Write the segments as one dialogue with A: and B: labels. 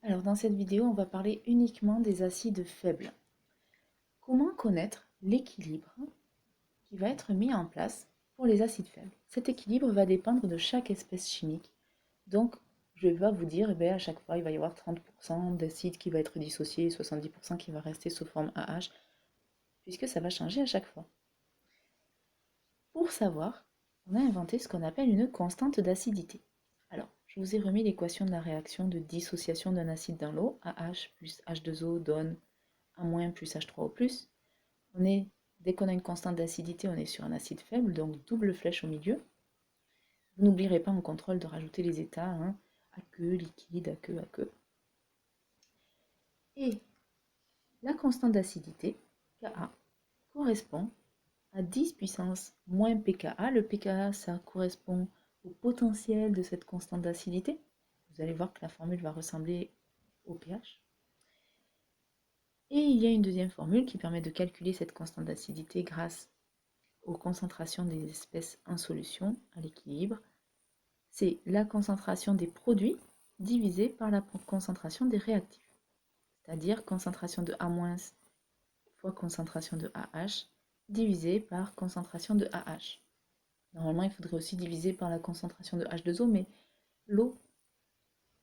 A: Alors dans cette vidéo, on va parler uniquement des acides faibles. Comment connaître l'équilibre qui va être mis en place pour les acides faibles? Cet équilibre va dépendre de chaque espèce chimique. Donc, je vais pas vous dire, à chaque fois, il va y avoir 30% d'acide qui va être dissocié et 70% qui va rester sous forme AH, puisque ça va changer à chaque fois. Pour savoir, on a inventé ce qu'on appelle une constante d'acidité. Alors, je vous ai remis l'équation de la réaction de dissociation d'un acide dans l'eau. AH plus H2O donne A- plus H3O+. Dès qu'on a une constante d'acidité, on est sur un acide faible, donc double flèche au milieu. Vous n'oublierez pas en contrôle de rajouter les états, aqueux, liquide, aqueux. Et la constante d'acidité, Ka, correspond à 10 puissance moins pKa. Le pKa, ça correspond au potentiel de cette constante d'acidité. Vous allez voir que la formule va ressembler au pH. Et il y a une deuxième formule qui permet de calculer cette constante d'acidité grâce aux concentrations des espèces en solution à l'équilibre. C'est la concentration des produits divisée par la concentration des réactifs. C'est-à-dire concentration de A- fois concentration de AH divisé par concentration de AH. Normalement, il faudrait aussi diviser par la concentration de H2O, mais l'eau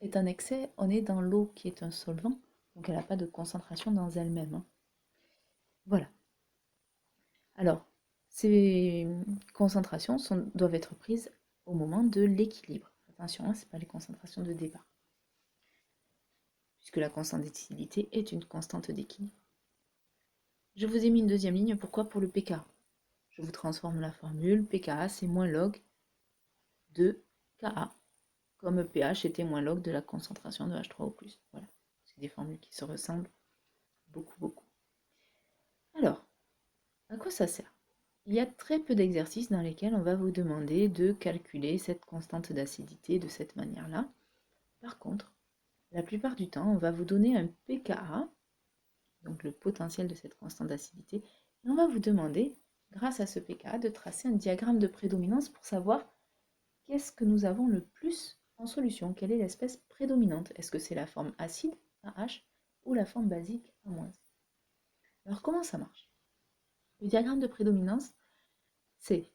A: est un excès. On est dans l'eau qui est un solvant, donc elle n'a pas de concentration dans elle-même. Voilà. Alors, ces concentrations doivent être prises au moment de l'équilibre. Attention, ce n'est pas les concentrations de départ, puisque la constante d'acidité est une constante d'équilibre. Je vous ai mis une deuxième ligne, pourquoi? Pour le pKa. Je vous transforme la formule, pKa c'est moins log de Ka, comme pH était moins log de la concentration de H3O+. Voilà, c'est des formules qui se ressemblent beaucoup. Alors, à quoi ça sert? Il y a très peu d'exercices dans lesquels on va vous demander de calculer cette constante d'acidité de cette manière-là. Par contre, la plupart du temps, on va vous donner un pKa, donc le potentiel de cette constante d'acidité, et on va vous demander, grâce à ce pKa, de tracer un diagramme de prédominance pour savoir qu'est-ce que nous avons le plus en solution, quelle est l'espèce prédominante. Est-ce que c'est la forme acide, AH, ou la forme basique, A-. Alors comment ça marche? Le diagramme de prédominance, c'est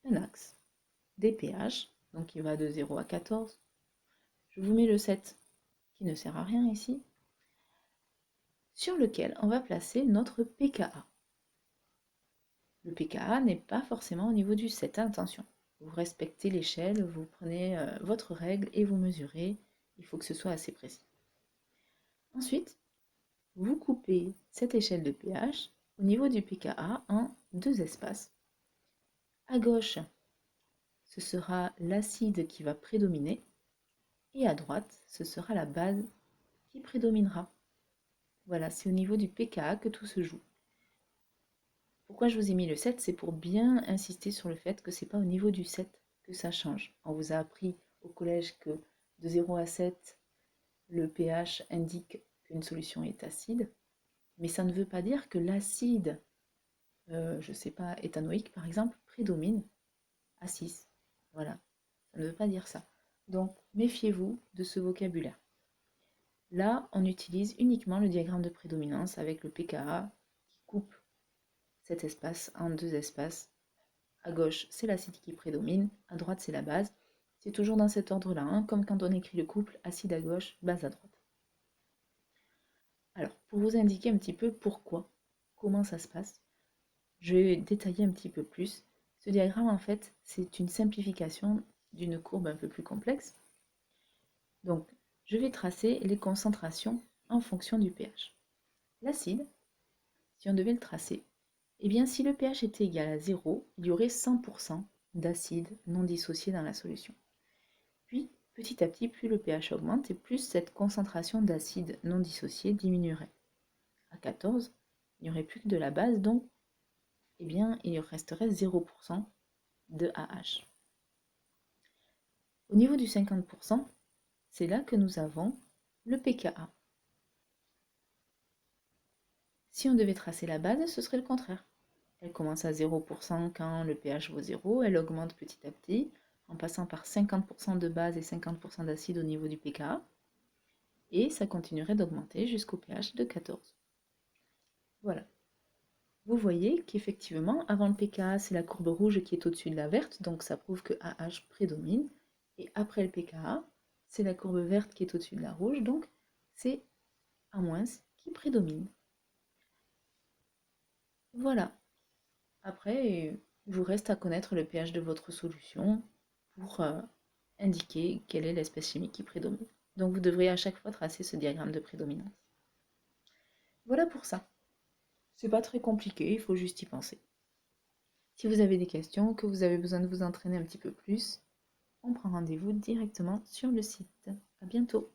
A: un axe des pH, donc qui va de 0 à 14. Je vous mets le 7 qui ne sert à rien ici, sur lequel on va placer notre pKa. Le pKa n'est pas forcément au niveau du 7, attention. Vous respectez l'échelle, vous prenez votre règle et vous mesurez. Il faut que ce soit assez précis. Ensuite, vous coupez cette échelle de pH au niveau du pKa en deux espaces. À gauche, ce sera l'acide qui va prédominer et à droite, ce sera la base qui prédominera. Voilà, c'est au niveau du pKa que tout se joue. Pourquoi je vous ai mis le 7? C'est pour bien insister sur le fait que ce n'est pas au niveau du 7 que ça change. On vous a appris au collège que de 0 à 7, le pH indique qu'une solution est acide, mais ça ne veut pas dire que l'acide, je ne sais pas, éthanoïque par exemple, prédomine à 6. Voilà, ça ne veut pas dire ça. Donc méfiez-vous de ce vocabulaire. Là, on utilise uniquement le diagramme de prédominance avec le pKa qui coupe cet espace en deux espaces. À gauche, c'est l'acide qui prédomine, à droite, c'est la base. C'est toujours dans cet ordre-là, comme quand on écrit le couple, acide à gauche, base à droite. Alors, pour vous indiquer un petit peu pourquoi, comment ça se passe, je vais détailler un petit peu plus. Ce diagramme, en fait, c'est une simplification d'une courbe un peu plus complexe. Donc, je vais tracer les concentrations en fonction du pH. L'acide, si on devait le tracer, eh bien, si le pH était égal à 0, il y aurait 100% d'acide non dissocié dans la solution. Puis, petit à petit, plus le pH augmente et plus cette concentration d'acide non dissocié diminuerait. À 14, il n'y aurait plus que de la base, donc eh bien, il resterait 0% de AH. Au niveau du 50%, c'est là que nous avons le pKa. Si on devait tracer la base, ce serait le contraire. Elle commence à 0% quand le pH vaut 0, elle augmente petit à petit, en passant par 50% de base et 50% d'acide au niveau du pKa. et ça continuerait d'augmenter jusqu'au pH de 14. Voilà. Vous voyez qu'effectivement, avant le pKa, c'est la courbe rouge qui est au-dessus de la verte, donc ça prouve que AH prédomine. Et après le pKa, c'est la courbe verte qui est au-dessus de la rouge, donc c'est A- qui prédomine. Voilà. Après, il vous reste à connaître le pH de votre solution pour indiquer quelle est l'espèce chimique qui prédomine. Donc vous devrez à chaque fois tracer ce diagramme de prédominance. Voilà pour ça. C'est pas très compliqué, il faut juste y penser. Si vous avez des questions, que vous avez besoin de vous entraîner un petit peu plus, on prend rendez-vous directement sur le site. À bientôt!